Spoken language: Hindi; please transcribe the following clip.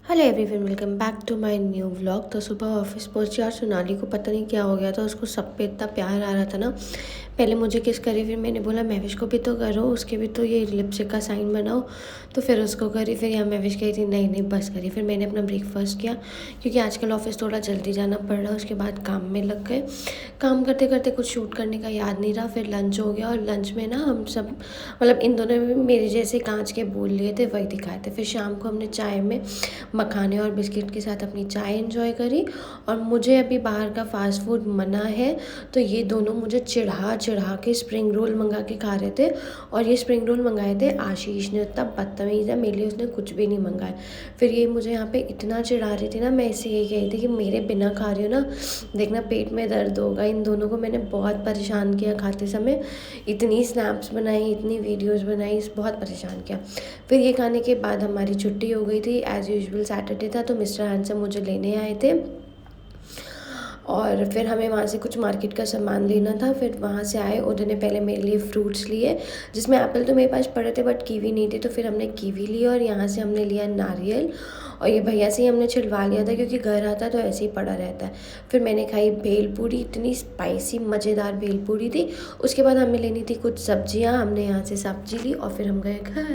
Hello everyone, welcome back to my new vlog. तो सुबह ऑफिस पहुंची और सोनाली को पता नहीं क्या हो गया था, उसको सब पे इतना प्यार आ रहा था ना। पहले मुझे किस करी, फिर मैंने बोला महविश को भी तो करो, उसके भी तो ये लिपस्टिक का साइन बनाओ। तो फिर उसको करी, फिर यहाँ महविश कही थी नहीं नहीं बस करी। फिर मैंने अपना ब्रेकफास्ट किया क्योंकि आजकल ऑफिस थोड़ा जल्दी जाना पड़ रहा है। उसके बाद काम में लग गए। काम करते करते कुछ शूट करने का याद नहीं रहा। फिर लंच हो गया और लंच में ना हम सब मतलब इन दोनों ने मेरे जैसे कांच के बोल लिए थे, वही दिखाए थे। फिर शाम को हमने चाय में मखाने और बिस्किट के साथ अपनी चाय एंजॉय करी। और मुझे अभी बाहर का फ़ास्ट फूड मना है, तो ये दोनों मुझे चिढ़ा चिढ़ा के स्प्रिंग रोल मंगा के खा रहे थे। और ये स्प्रिंग रोल मंगाए थे आशीष ने, इतना बदतमीज़ है, मेरे लिए उसने कुछ भी नहीं मंगाया। फिर ये मुझे यहाँ पे इतना चिढ़ा रही थी ना, मैं इससे यही कही थी कि मेरे बिना खा रही हो ना, देखना पेट में दर्द होगा। इन दोनों को मैंने बहुत परेशान किया खाते समय, इतनी स्नैप्स बनाई, इतनी वीडियोज़ बनाई, बहुत परेशान किया। फिर ये खाने के बाद हमारी छुट्टी हो गई थी। एज़ यूजुअल सैटरडे था, तो मिस्टर हैंडसम मुझे लेने आए थे और फिर हमें वहाँ से कुछ मार्केट का सामान लेना था। फिर वहाँ से आए, उन्होंने पहले मेरे लिए फ्रूट्स लिए, जिसमें एप्पल तो मेरे पास पड़े थे बट कीवी नहीं थी। तो फिर हमने कीवी ली और यहाँ से हमने लिया नारियल, और ये भैया से ही हमने छिलवा लिया था क्योंकि घर आता तो ऐसे ही पड़ा रहता है। फिर मैंने खाई भेलपूरी, इतनी स्पाइसी मज़ेदार भेलपूरी थी। उसके बाद हमें लेनी थी कुछ सब्जियाँ, हमने यहाँ से सब्जी ली और फिर हम गए घर।